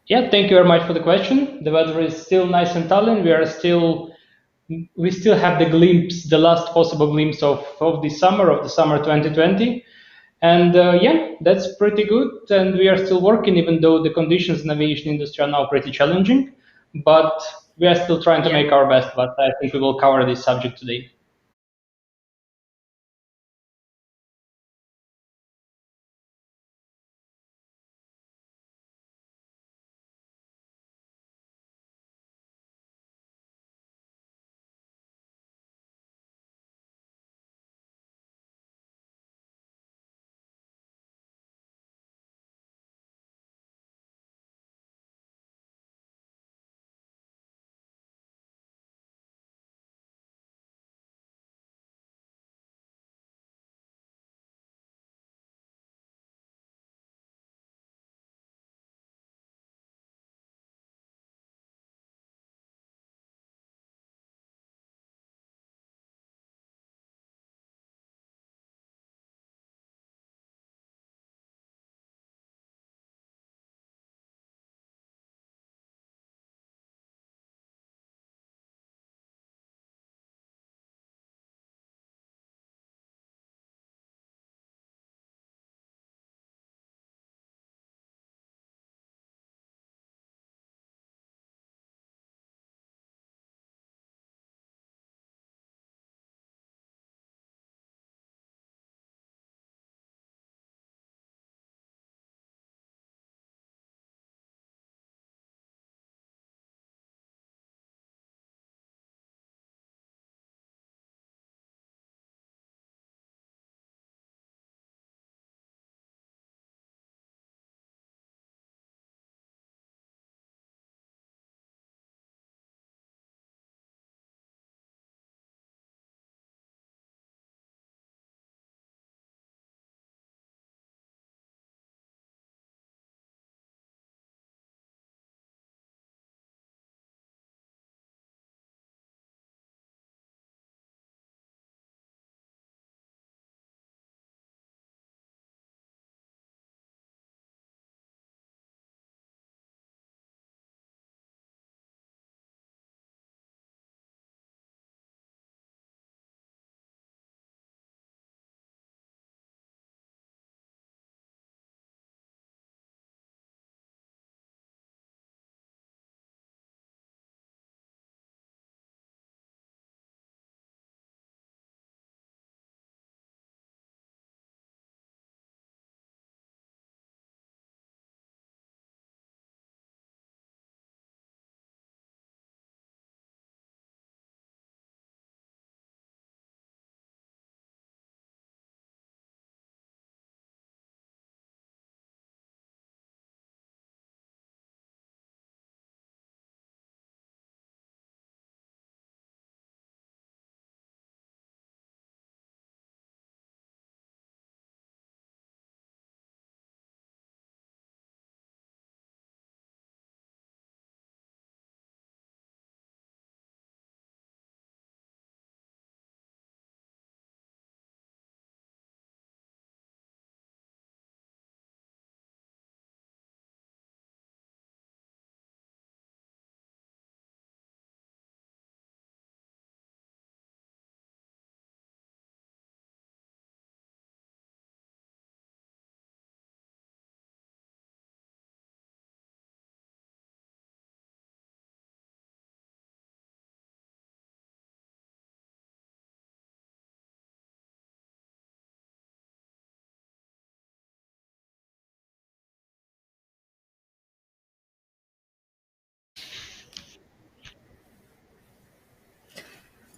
Yeah, thank you very much for the question. The weather is still nice in Tallinn. We still have the last possible glimpse of the summer 2020. And yeah, that's pretty good. And we are still working, even though the conditions in the aviation industry are now pretty challenging. But we are still trying to Yeah. make our best. But I think we will cover this subject today.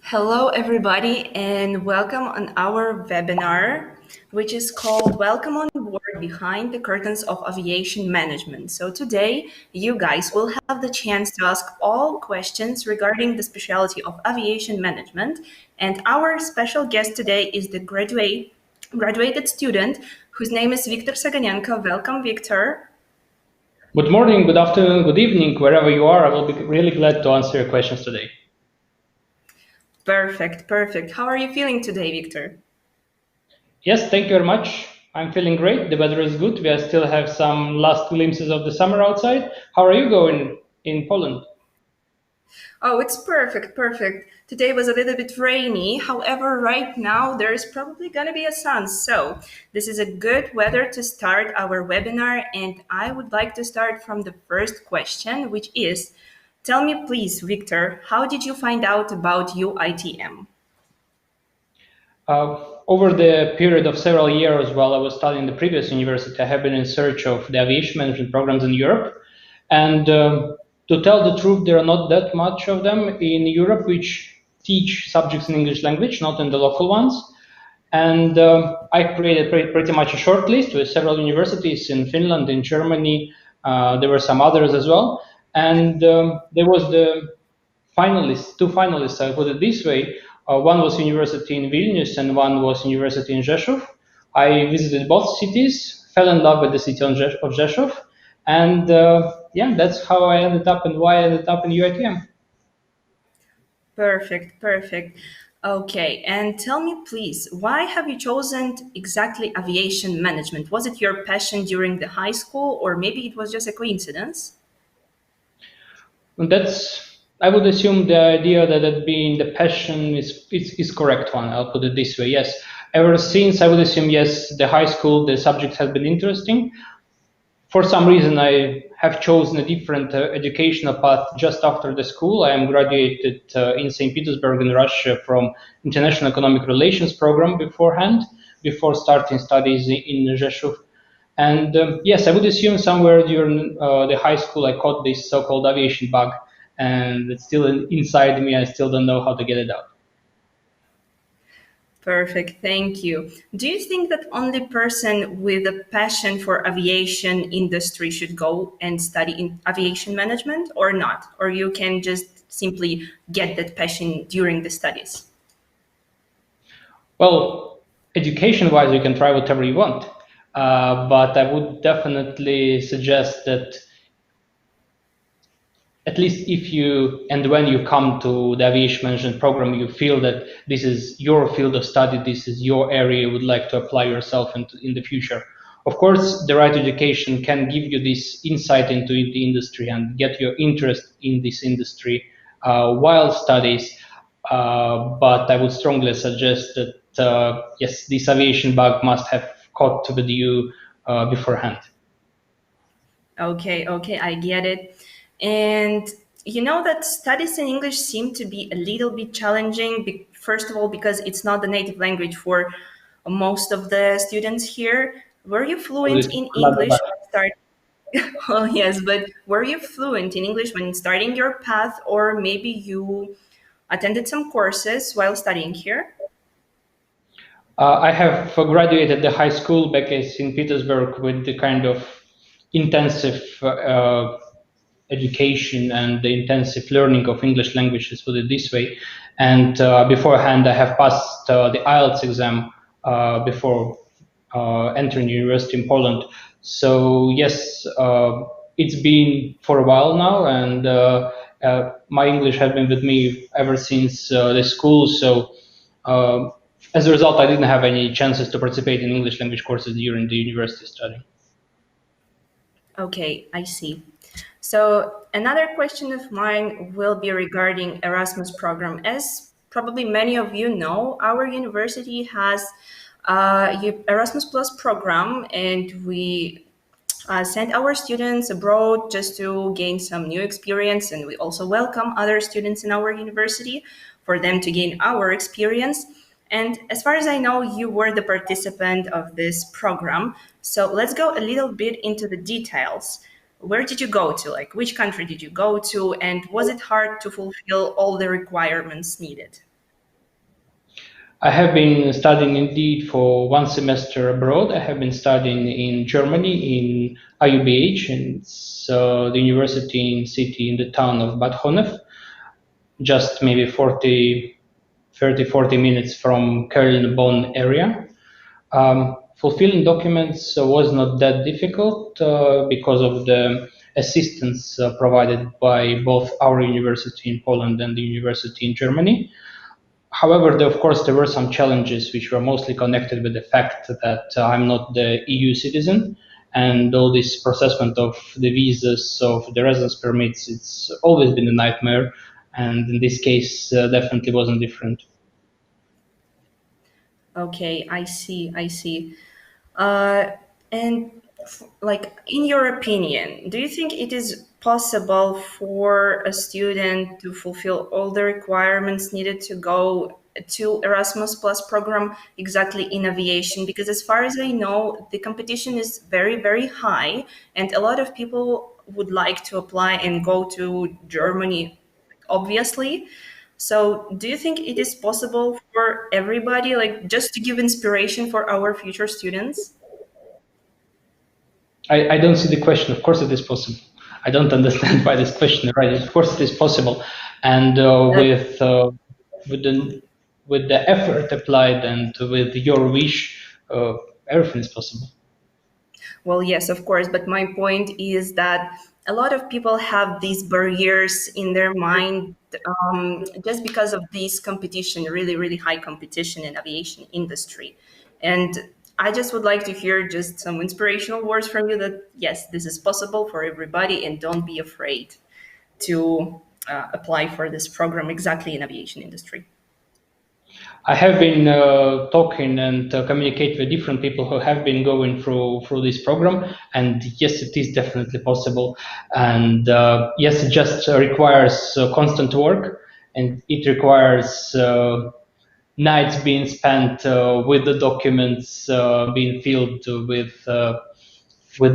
Hello, everybody, and welcome on our webinar, which is called Welcome on Board Behind the Curtains of Aviation Management. So today, you guys will have the chance to ask all questions regarding the specialty of aviation management. And our special guest today is the graduated student whose name is Victor Saganenko. Welcome, Victor. Good morning, good afternoon, good evening, wherever you are. I will be really glad to answer your questions today. Perfect, perfect. How are you feeling today, Victor? Yes, thank you very much. I'm feeling great. The weather is good. We still have some last glimpses of the summer outside. How are you going in Poland? Oh, it's perfect, perfect. Today was a little bit rainy. However, right now there's probably going to be a sun. So, this is a good weather to start our webinar. And I would like to start from the first question, which is tell me, please, Victor, how did you find out about UITM? Over the period of several years while I was studying the previous university, I have been in search of the aviation management programs in Europe. And to tell the truth, there are not that much of them in Europe which teach subjects in English language, not in the local ones. And I created pretty much a short list with several universities in Finland, in Germany. There were some others as well. And there was the finalists, two finalists, I put it this way. One was university in Vilnius and one was university in Rzeszów. I visited both cities, fell in love with the city of Rzeszów, and yeah, that's how I ended up and why I ended up in UITM. Perfect, perfect. Okay, and tell me, please, why have you chosen exactly aviation management? Was it your passion during the high school, or maybe it was just a coincidence? And that's, I would assume the idea that it being the passion is correct one. I'll put it this way. Yes, ever since I would assume yes, the high school the subject has been interesting. For some reason, I have chosen a different educational path just after the school. I am graduated in St. Petersburg in Russia from International Economic Relations program beforehand, before starting studies in Rzeszów. And yes, I would assume somewhere during the high school I caught this so-called aviation bug, and it's still inside me. I still don't know how to get it out. Perfect, thank you. Do you think that only person with a passion for aviation industry should go and study in aviation management or not? Or you can just simply get that passion during the studies? Well, education-wise, you can try whatever you want, but I would definitely suggest that at least if you and when you come to the aviation management program, you feel that this is your field of study, this is your area you would like to apply yourself in the future. Of course, the right education can give you this insight into the industry and get your interest in this industry while studies. But I would strongly suggest that yes, this aviation bug must have caught with you beforehand. Okay, okay, I get it. And you know that studies in English seem to be a little bit challenging, first of all, because it's not the native language for most of the students here. Were you fluent in English when starting? Oh, yes, but were you fluent in English when starting your path, or maybe you attended some courses while studying here? I have graduated the high school back in St. Petersburg with the kind of intensive education and the intensive learning of English language, let's put it this way. And beforehand, I have passed the IELTS exam before entering university in Poland. So yes, it's been for a while now, and my English has been with me ever since the school. So uh, as a result, I didn't have any chances to participate in English language courses during the university study. Okay, I see. So another question of mine will be regarding Erasmus program. As probably many of you know, our university has Erasmus Plus program, and we send our students abroad just to gain some new experience, and we also welcome other students in our university for them to gain our experience. And as far as I know, you were the participant of this program. So let's go a little bit into the details. Where did you go to? Like, which country did you go to? And was it hard to fulfill all the requirements needed? I have been studying indeed for one semester abroad. I have been studying in Germany in IUBH, and it's the university in city in the town of Bad Honnef, just maybe 40 minutes from Köln-Bonn area. Fulfilling documents was not that difficult because of the assistance provided by both our university in Poland and the university in Germany. However, of course, there were some challenges which were mostly connected with the fact that I'm not the EU citizen, and all this processment of the visas, of the residence permits, it's always been a nightmare, and in this case, definitely wasn't different. Okay, I see. I see. Uh, and like, in your opinion, do you think it is possible for a student to fulfill all the requirements needed to go to Erasmus Plus program exactly in aviation? Because as far as I know, the competition is very, very high, and a lot of people would like to apply and go to Germany, obviously. So, do you think it is possible for everybody, like just to give inspiration for our future students? I don't see the question. Of course, it is possible. I don't understand why this question arises. Of course, it is possible, and Uh, with the effort applied and with your wish, everything is possible. Well, yes, of course, but my point is that a lot of people have these barriers in their mind just because of this competition, really, really high competition in aviation industry. And I just would like to hear just some inspirational words from you that yes, this is possible for everybody, and don't be afraid to apply for this program exactly in aviation industry. I have been talking and communicate with different people who have been going through this program, and yes, it is definitely possible. And yes, it just requires constant work, and it requires nights being spent with the documents being filled with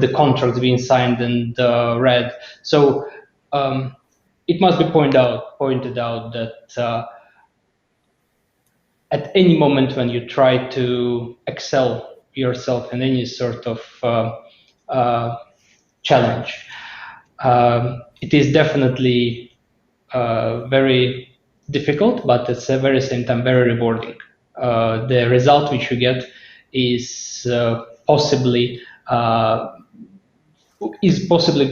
the contracts being signed and read. So it must be pointed out that. At any moment when you try to excel yourself in any sort of uh, challenge, it is definitely very difficult, but it's at the very same time very rewarding. The result which you get is possibly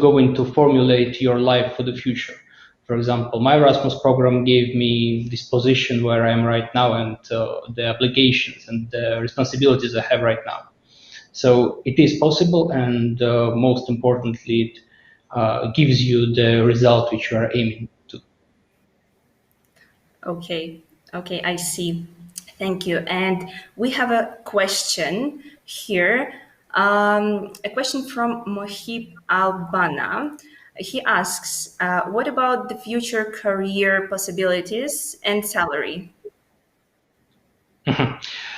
going to formulate your life for the future. For example, my Erasmus program gave me this position where I am right now and the obligations and the responsibilities I have right now. So it is possible, and most importantly, it gives you the result which you are aiming to. Okay, okay, I see. Thank you. And we have a question here. A question from Mohib Albana. He asks, what about the future career possibilities and salary?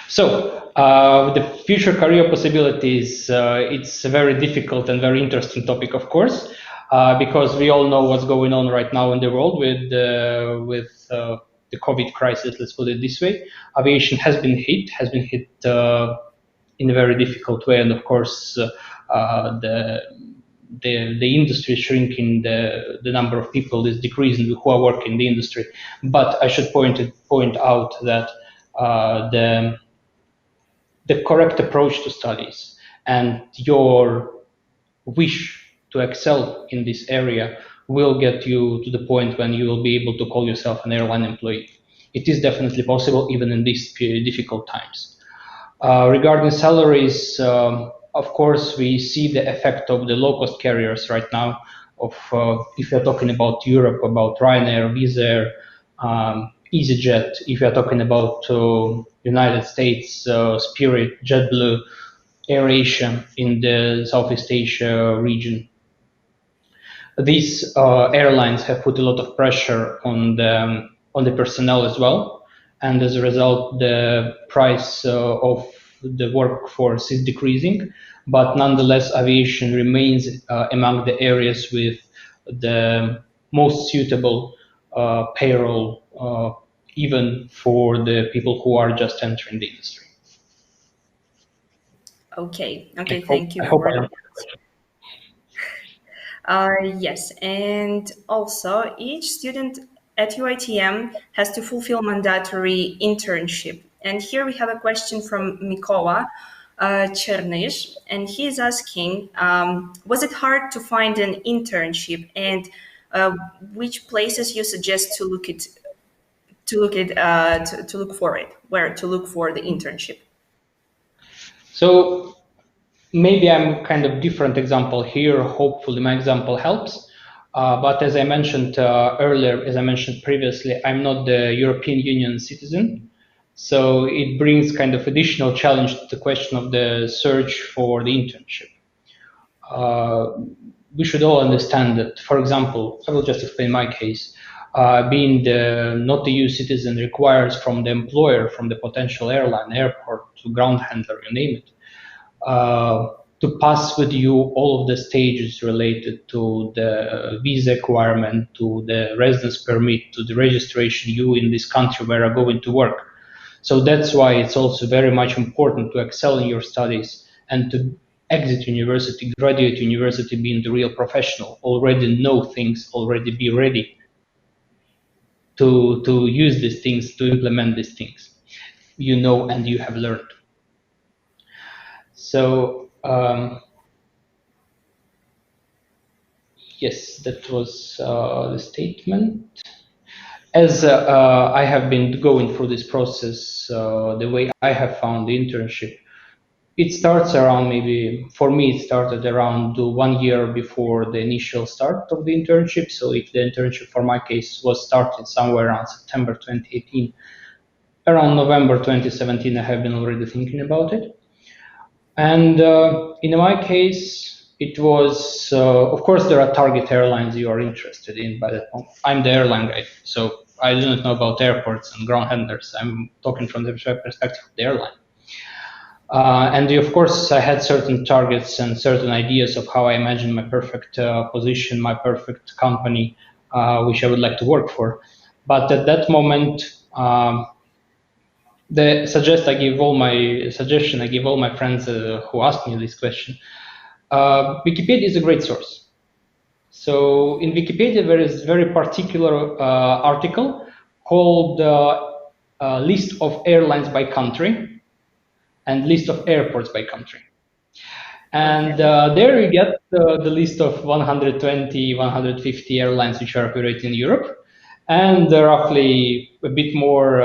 So the future career possibilities, it's a very difficult and very interesting topic, of course, because we all know what's going on right now in the world with the COVID crisis. Let's put it this way: aviation has been hit in a very difficult way, and of course, the industry is shrinking, the number of people is decreasing who are working in the industry. But I should point out that the correct approach to studies and your wish to excel in this area will get you to the point when you will be able to call yourself an airline employee. It is definitely possible even in these difficult times. Regarding salaries, of course, we see the effect of the low-cost carriers right now. If you're talking about Europe, about Ryanair, Wizz Air, EasyJet. If you're talking about United States, Spirit, JetBlue, AirAsia in the Southeast Asia region. These airlines have put a lot of pressure on the personnel as well, and as a result, the price of the workforce is decreasing. But nonetheless, aviation remains among the areas with the most suitable payroll, even for the people who are just entering the industry. Okay, I okay, hope thank you I hope for I am. Yes, and also each student at UITM has to fulfill mandatory internship. And here we have a question from Mikola Chernish, and he is asking, was it hard to find an internship, and which places you suggest to look it to look at to look for it, where to look for the internship? So maybe I'm kind of different example here. Hopefully my example helps. But as I mentioned earlier, as I mentioned previously, I'm not the European Union citizen. So it brings kind of additional challenge to the question of the search for the internship. We should all understand that, for example, I will just explain my case. Being the not EU citizen requires from the employer, from the potential airline, airport to ground handler, you name it, to pass with you all of the stages related to the visa requirement, to the residence permit, to the registration you in this country where are going to work. So that's why it's also very much important to excel in your studies and to exit university, graduate university, being the real professional, already know things, already be ready to use these things, to implement these things you know and you have learned. So yes, that was the statement. As I have been going through this process, the way I have found the internship, it starts around maybe, for me, it started around 1 year before the initial start of the internship. So if the internship for my case was started somewhere around September 2018, around November 2017, I have been already thinking about it. And in my case, it was, of course, there are target airlines you are interested in by that point. I'm the airline guy, so I do not know about airports and ground handlers. I'm talking from the perspective of the airline. And of course, I had certain targets and certain ideas of how I imagine my perfect position, my perfect company, which I would like to work for. But at that moment, the suggestion I give all my friends who ask me this question. Wikipedia is a great source. So in Wikipedia, there is a very particular article called list of airlines by country and list of airports by country. And there you get the list of 120, 150 airlines which are operating in Europe, and roughly a bit more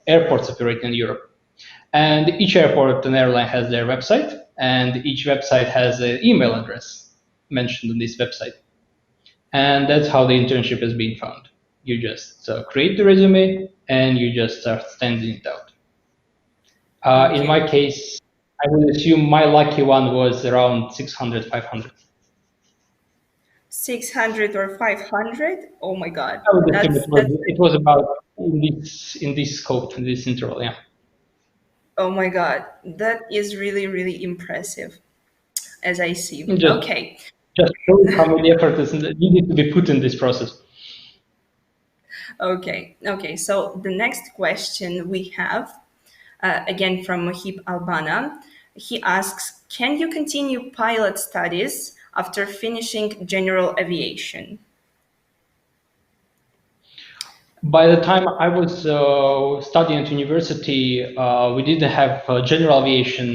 airports operating in Europe. And each airport and airline has their website, and each website has an email address mentioned on this website. And that's how the internship is being found. You just create the resume, and you just start sending it out. In my case, I would assume my lucky one was around 600, 500. 600 or 500? Oh my God. I would assume it was about in this scope, in this interval, yeah. Oh my God. That is really, really impressive, as I see. Okay. Just show how many effort is needed to be put in this process. Okay. Okay. So the next question we have, again from Mohib Albana, he asks, can you continue pilot studies after finishing general aviation? By the time I was studying at university, we didn't have general aviation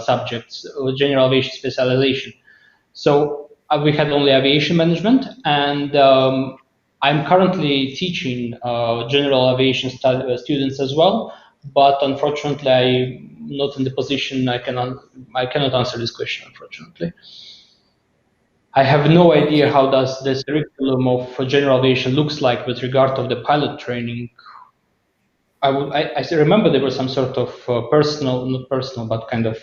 subjects, general aviation specialization. So we had only aviation management, and I'm currently teaching general aviation students as well. But unfortunately, I'm not in the position. I cannot answer this question, unfortunately. I have no idea how does this curriculum of general aviation looks like with regard of the pilot training. I remember there was some sort of not personal, but kind of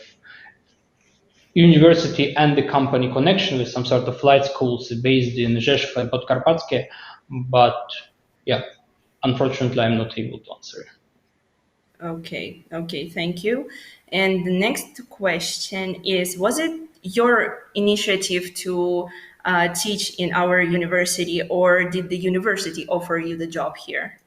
university and the company connection with some sort of flight schools based in Rzeszów and Podkarpackie. But yeah, unfortunately, I'm not able to answer. Okay, okay, thank you. And the next question is, was it your initiative to teach in our university, or did the university offer you the job here?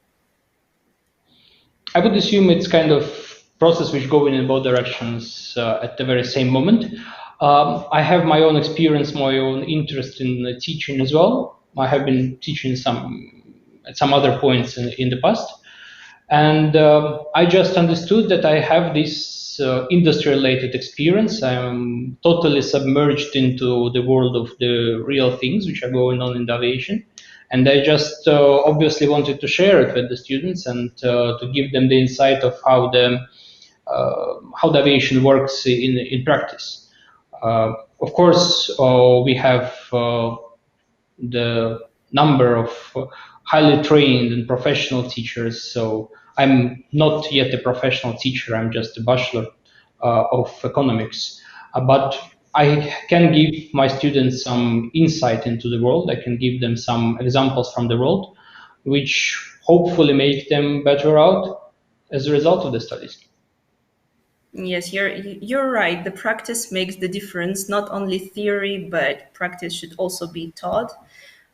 I would assume it's kind of process which going in both directions at the very same moment. I have my own experience, my own interest in teaching as well. I have been teaching at some other points in the past. And I just understood that I have this industry-related experience. I'm totally submerged into the world of the real things which are going on in the aviation. And I just obviously wanted to share it with the students and to give them the insight of how the aviation works in practice. Of course, we have the number of highly trained and professional teachers. So I'm not yet a professional teacher. I'm just a bachelor of economics. But I can give my students some insight into the world. I can give them some examples from the world, which hopefully make them better out as a result of the studies. Yes, you're right. The practice makes the difference. Not only theory, but practice should also be taught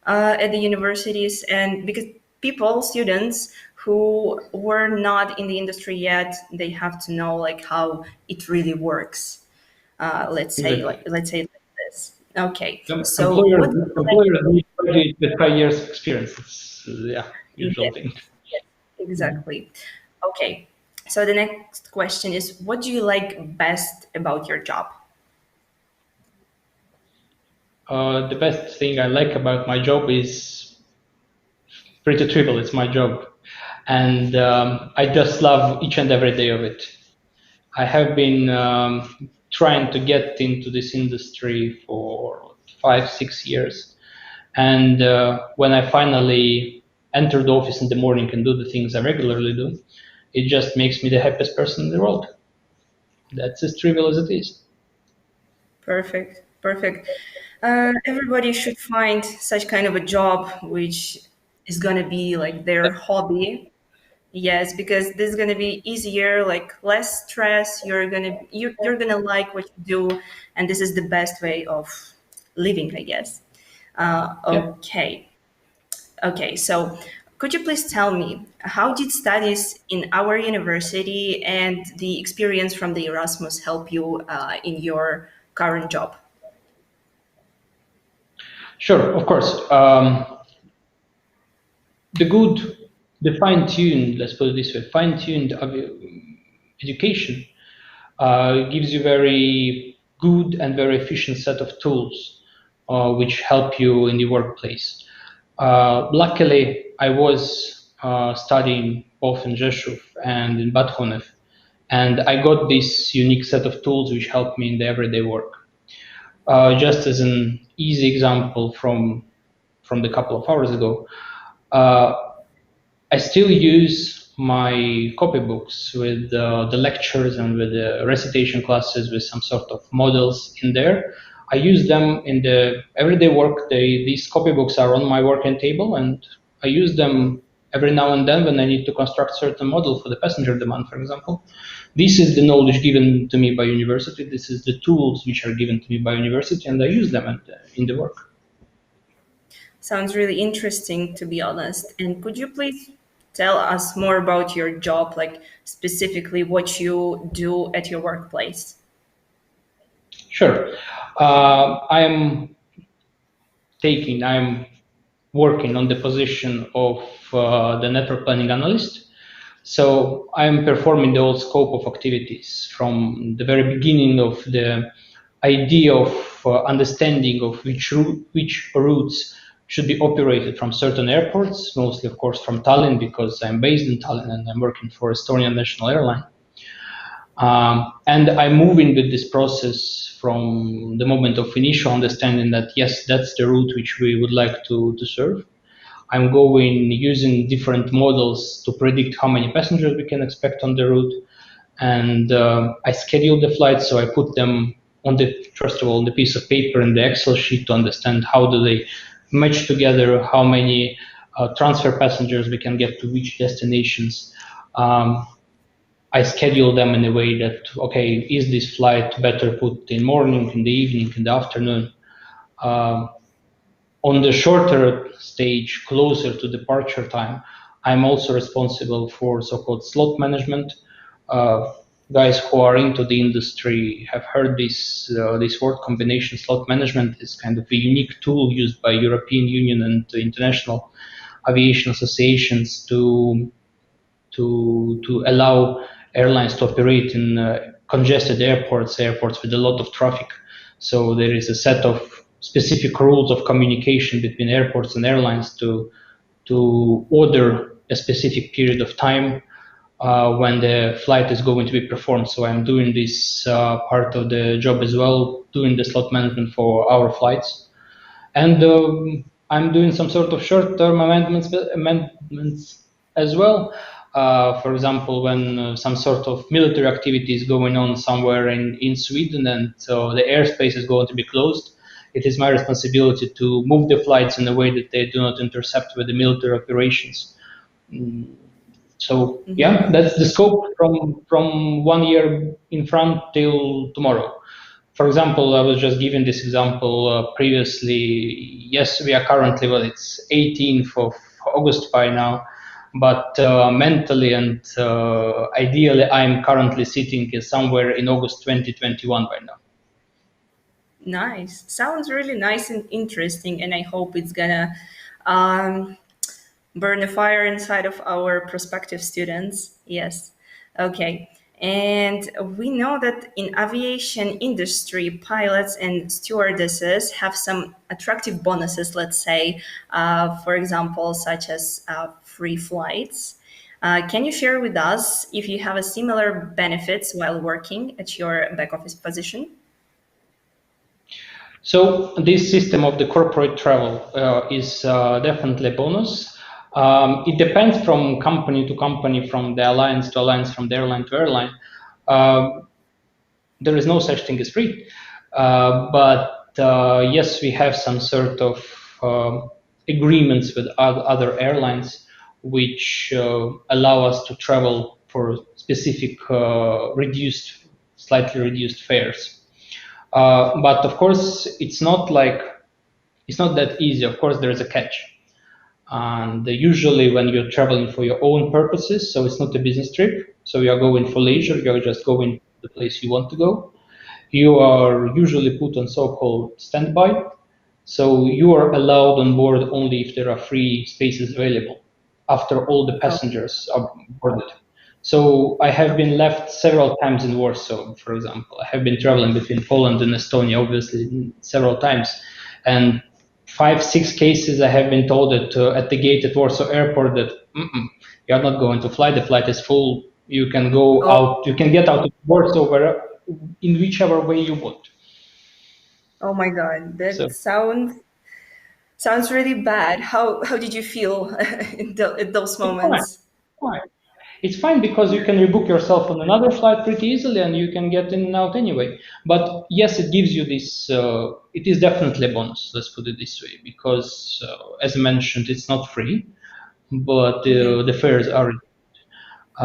at the universities. And because students who were not in the industry yet, they have to know like how it really works. Exactly. Let's say like this. Okay, Some so employers, what? employers need graduates with 5 years experience. It's usual Yes, thing. yes, exactly. Okay, so the next question is, what do you like best about your job? The best thing I like about my job is pretty trivial. It's my job, and I just love each and every day of it. I have been trying to get into this industry for 5, 6 years, and when I finally enter the office in the morning and do the things I regularly do, it just makes me the happiest person in the world. That's as trivial as it is. Perfect, perfect. Everybody should find such kind of a job which is gonna be like their hobby. Yes, because this is gonna be easier, like less stress. You're gonna like what you do, and this is the best way of living, I guess. Yeah. Okay. Okay, so could you please tell me how did studies in our university and the experience from the Erasmus help you in your current job? Sure, of course. The good, the fine-tuned, let's put it this way, fine-tuned education gives you very good and very efficient set of tools which help you in the workplace. Luckily, I was studying both in Rzeszów and in Bad Honnef, and I got this unique set of tools which help me in the everyday work. Just as an easy example from the couple of hours ago, uh, I still use my copybooks with the lectures and with the recitation classes with some sort of models in there. I use them in the everyday work. These copybooks are on my working table, and I use them every now and then when I need to construct certain model for the passenger demand, for example. This is the knowledge given to me by university. This is the tools which are given to me by university, and I use them in the work. Sounds really interesting, to be honest. And could you please tell us more about your job, like specifically what you do at your workplace? Sure. I'm working on the position of the network planning analyst. So I'm performing the whole scope of activities from the very beginning of the idea of understanding of which routes should be operated from certain airports, mostly of course from Tallinn because I'm based in Tallinn and I'm working for Estonian National Airline. And I'm moving with this process from the moment of initial understanding that yes, that's the route which we would like to serve. I'm going using different models to predict how many passengers we can expect on the route. And I schedule the flights, so I put them on first of all, on the piece of paper in the Excel sheet to understand how do they match together, how many transfer passengers we can get to which destinations. I schedule them in a way that, okay, is this flight better put in morning, in the evening, in the afternoon? Um, on the shorter stage, closer to departure time, I'm also responsible for so-called slot management. Uh, Guys who are into the industry have heard this word combination. Slot management is kind of a unique tool used by European Union and international aviation associations to allow airlines to operate in congested airports with a lot of traffic. So there is a set of specific rules of communication between airports and airlines to order a specific period of time when the flight is going to be performed. So I'm doing this part of the job as well, doing the slot management for our flights. And I'm doing some sort of short-term amendments as well. For example, when some sort of military activity is going on somewhere in Sweden and so the airspace is going to be closed, it is my responsibility to move the flights in a way that they do not intercept with the military operations. So yeah, that's the scope from 1 year in front till tomorrow. For example, I was just giving this example previously. Yes, we are currently, well, it's 18th of August by now, but mentally and ideally, I'm currently sitting somewhere in August 2021 by now. Nice. Sounds really nice and interesting, and I hope it's gonna um, burn a fire inside of our prospective students. Yes. Okay. And we know that in aviation industry, pilots and stewardesses have some attractive bonuses, let's say, for example, such as free flights. Can you share with us if you have a similar benefits while working at your back office position? So this system of the corporate travel is definitely a bonus. It depends from company to company, from the alliance to alliance, from the airline to airline. Uh, there is no such thing as free. But yes, we have some sort of agreements with other airlines which allow us to travel for specific slightly reduced fares. But of course, it's not that easy. Of course, there is a catch. And usually, when you're traveling for your own purposes, so it's not a business trip, so you are going for leisure, you're just going to the place you want to go. You are usually put on so-called standby, so you are allowed on board only if there are free spaces available after all the Oh, passengers are boarded. So I have been left several times in Warsaw, for example. I have been traveling between Poland and Estonia, obviously, several times. And 5, 6 cases I have been told that at the gate at Warsaw Airport that you are not going to fly. The flight is full. You can go oh, out. You can get out of Warsaw in whichever way you want. oh my God, that So sounds really bad. How did you feel in those it's fine. moments? Fine. It's fine because you can rebook yourself on another flight pretty easily and you can get in and out anyway. But yes, it gives you this, it is definitely a bonus, let's put it this way, because as I mentioned, it's not free, but the fares are.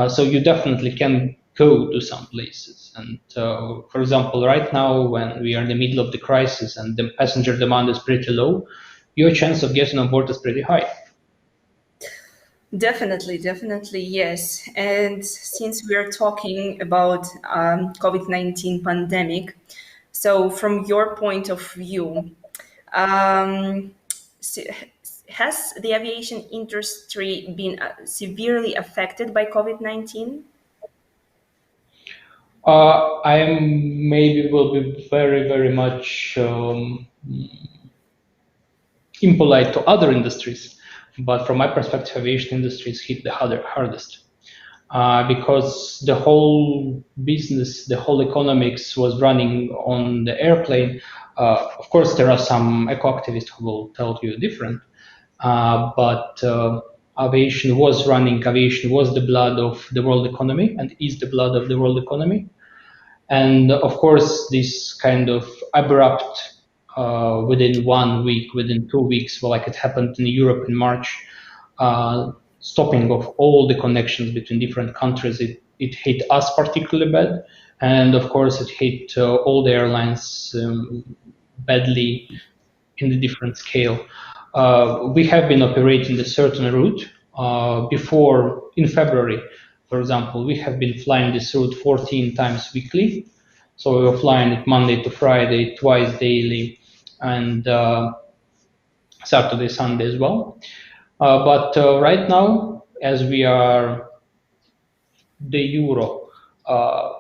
So you definitely can go to some places. And for example, right now, when we are in the middle of the crisis and the passenger demand is pretty low, your chance of getting on board is pretty high. Definitely, definitely, yes. And since we are talking about COVID-19 pandemic, so from your point of view, um, se- has the aviation industry been severely affected by COVID-19? I maybe will be very, very much impolite to other industries, but from my perspective, aviation industry is hit the hardest because the whole business, the whole economics was running on the airplane. Of course, there are some eco-activists who will tell you different, but aviation was running. Aviation was the blood of the world economy and is the blood of the world economy. And of course, this kind of abrupt, within 1 week, within 2 weeks, well, like it happened in Europe in March, stopping of all the connections between different countries, it hit us particularly bad. And of course, it hit all the airlines badly in the different scale. We have been operating a certain route before in February, for example, we have been flying this route 14 times weekly. So we were flying it Monday to Friday, twice daily, and Saturday, Sunday as well. But right now, as we are de euro uh,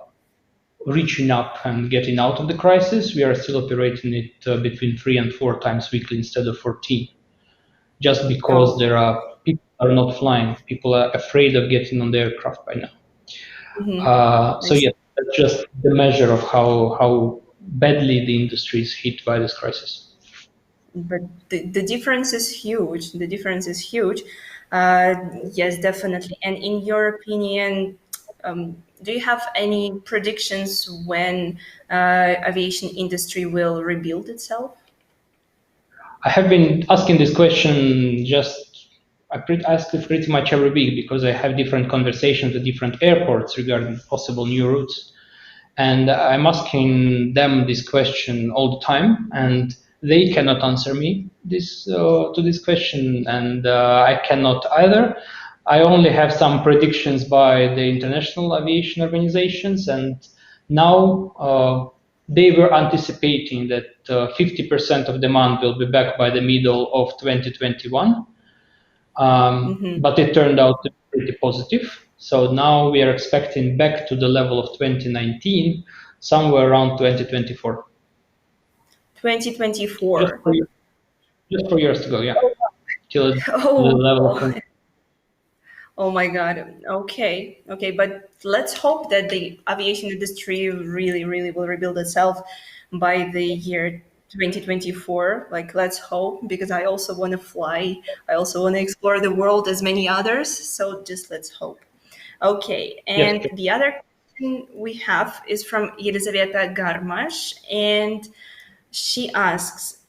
reaching up and getting out of the crisis. We are still operating it between 3 and 4 times weekly instead of 14, just because Oh, there are people are not flying. People are afraid of getting on the aircraft by now. I So see. yeah, that's just the measure of how badly the industry is hit by this crisis. But the difference is huge. The difference is huge. Yes, definitely. And in your opinion, do you have any predictions when aviation industry will rebuild itself? I have been asking this question ask it pretty much every week because I have different conversations at different airports regarding possible new routes. And I'm asking them this question all the time, and they cannot answer me this to this question, and I cannot either. I only have some predictions by the international aviation organizations, and now they were anticipating that 50% of demand will be back by the middle of 2021, but it turned out to be pretty positive. So now we are expecting back to the level of 2019, somewhere around 2024. Just 2024. 4 years, just 4 years to go, yeah, till the Oh, level of oh, 20. oh my God. Okay, okay, but let's hope that the aviation industry really, really will rebuild itself by the year 2024. Like, let's hope, because I also want to fly. I also want to explore the world as many others. So just let's hope. Okay, Yes, and the other question we have is from Elizaveta Garmash, and she asks,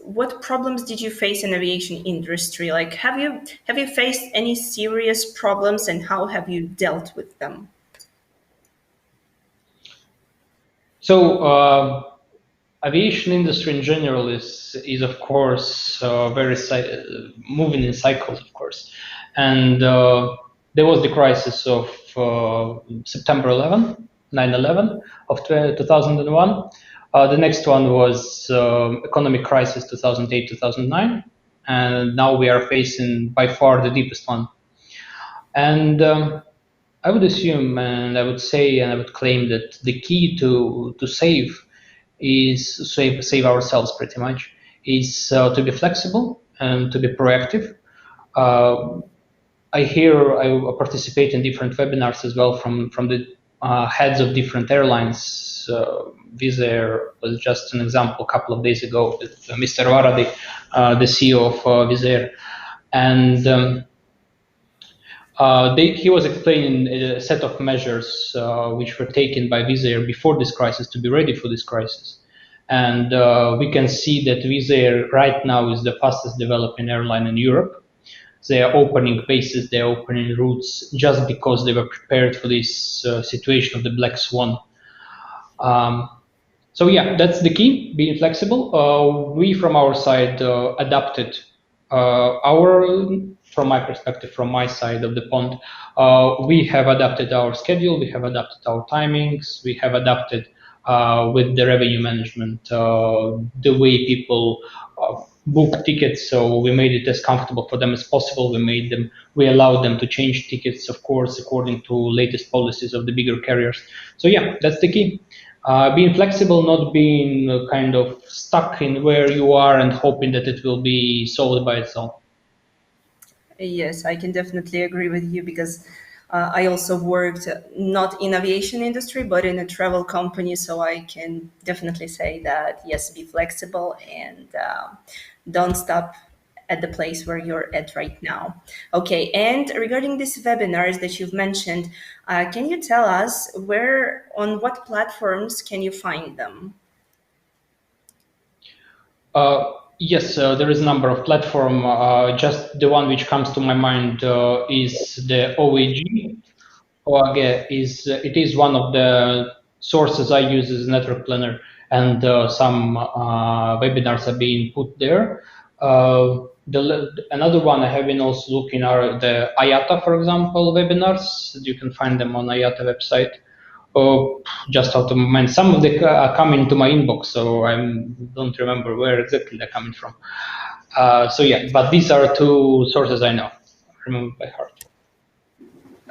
"What problems did you face in aviation industry? Like, have you faced any serious problems, and how have you dealt with them?" so aviation industry in general is of course moving in cycles, of course, and there was the crisis of September 11, 9/11 of 2001. The next one was economic crisis 2008 2009, and now we are facing by far the deepest one. And I would assume, and I would say, and I would claim that the key to save ourselves pretty much is to be flexible and to be proactive. Uh, I participate in different webinars as well from the heads of different airlines. Wizz Air was just an example a couple of days ago with Mr. Varady, the CEO of Wizz Air, and he was explaining a set of measures which were taken by Wizz Air before this crisis to be ready for this crisis. And we can see that Wizz Air right now is the fastest developing airline in Europe. They are opening bases, they are opening routes just because they were prepared for this situation of the Black Swan. Um, so yeah, that's the key, being flexible. We from our side adapted from my perspective, from my side of the pond, we have adapted our schedule, we have adapted our timings, we have adapted with the revenue management, the way people book tickets. So we made it as comfortable for them as possible. We allowed them to change tickets, of course, according to latest policies of the bigger carriers. So yeah, that's the key. Being flexible, not being kind of stuck in where you are and hoping that it will be solved by itself. Yes, I can definitely agree with you because I also worked not in aviation industry but in a travel company, so I can definitely say that yes, be flexible and don't stop at the place where you're at right now. Okay, and regarding these webinars that you've mentioned, can you tell us where on what platforms can you find them? Yes, there is a number of platform. Just the one which comes to my mind is the OAG. OAG is one of the sources I use as a network planner, and some webinars are being put there. Another one I have been also looking are the IATA, for example, webinars. You can find them on IATA website. Oh, just out of my mind, some of them are coming to my inbox, so I don't remember where exactly they're coming from. So yeah, but these are two sources I know, remember by heart.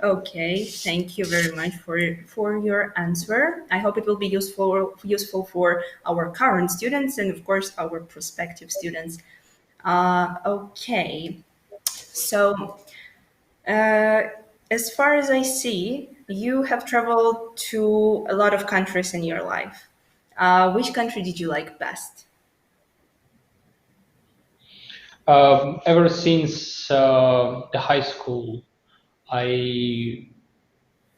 Okay, thank you very much for your answer. I hope it will be useful for our current students and of course our prospective students. Okay, so uh, as far as I see, you have traveled to a lot of countries in your life. Which country did you like best? Ever since the high school, I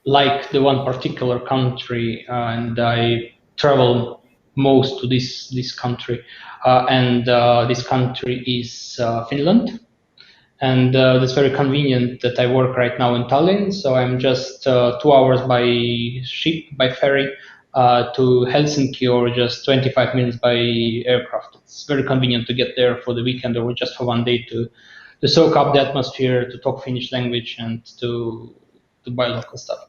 like the one particular country, and I travel most to this country, and this country is Finland. And it's very convenient that I work right now in Tallinn, so I'm just 2 hours by ship, by ferry, to Helsinki, or just 25 minutes by aircraft. It's very convenient to get there for the weekend or just for one day to soak up the atmosphere, to talk Finnish language, and to buy local stuff.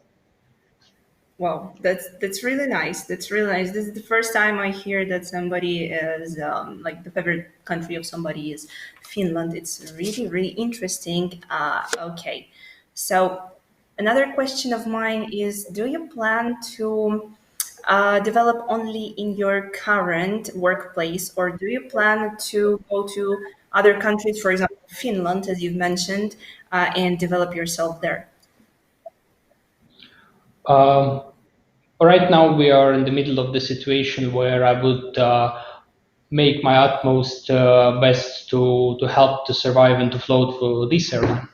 Wow, that's really nice. That's really nice. This is the first time I hear that somebody is like the favorite country of somebody is Finland. It's really really interesting. Okay, so another question of mine is: do you plan to develop only in your current workplace, or do you plan to go to other countries, for example, Finland, as you've mentioned, and develop yourself there? Um, right now, we are in the middle of the situation where I would make my utmost best to help to survive and to float through this airline,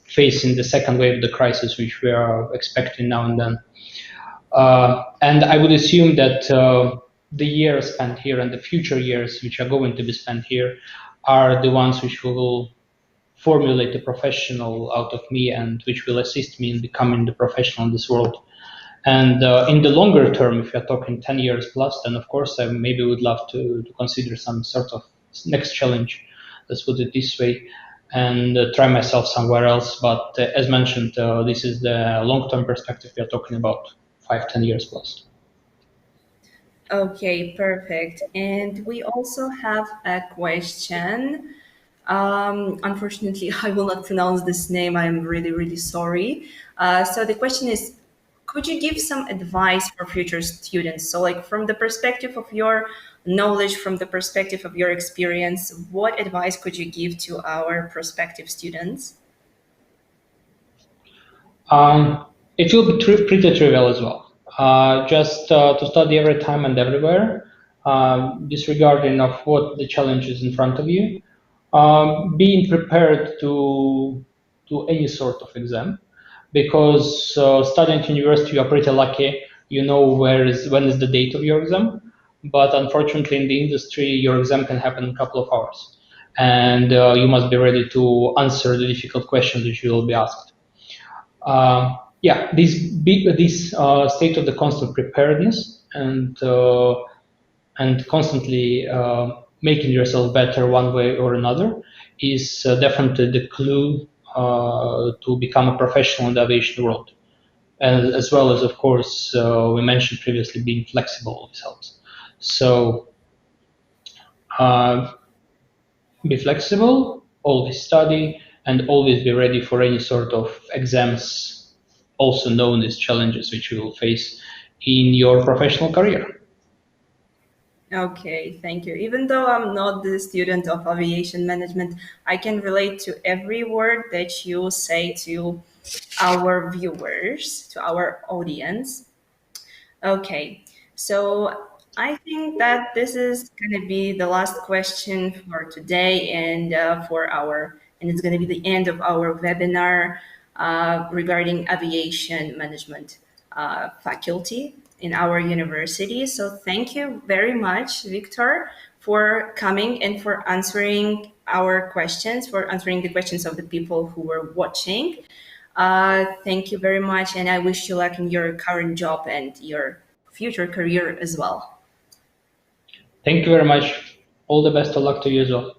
facing the second wave of the crisis, which we are expecting now and then. And I would assume that the years spent here and the future years which are going to be spent here are the ones which will formulate a professional out of me, and which will assist me in becoming the professional in this world. And in the longer term, if you're talking 10 years plus, then of course I maybe would love to consider some sort of next challenge, let's put it this way, and try myself somewhere else. But as mentioned, this is the long-term perspective we are talking about, 5, 10 years plus. Okay, perfect. And we also have a question. Unfortunately, I will not pronounce this name. I'm really, really sorry. So the question is, could you give some advice for future students? So, like from the perspective of your knowledge, from the perspective of your experience, what advice could you give to our prospective students? Um, it will be pretty trivial as well. Just to study every time and everywhere, disregarding of what the challenge is in front of you, being prepared to any sort of exam, because studying at university you are pretty lucky. You know when is the date of your exam, but unfortunately in the industry your exam can happen in a couple of hours, and you must be ready to answer the difficult questions which you will be asked. Yeah, this state of the constant preparedness, and constantly making yourself better one way or another is definitely the clue to become a professional in the aviation world. And as well as, of course, we mentioned previously, being flexible always helps. So uh, be flexible, always study, and always be ready for any sort of exams, also known as challenges, which you will face in your professional career. Okay, thank you. Even though I'm not the student of aviation management, I can relate to every word that you say to our viewers, to our audience. Okay, so I think that this is going to be the last question for today, and and it's going to be the end of our webinar regarding aviation management faculty in our university. So thank you very much, Victor, for coming and for answering our questions, for answering the questions of the people who were watching. Thank you very much, and I wish you luck in your current job and your future career as well. Thank you very much. All the best of luck to you as well.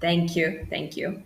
Thank you. Thank you.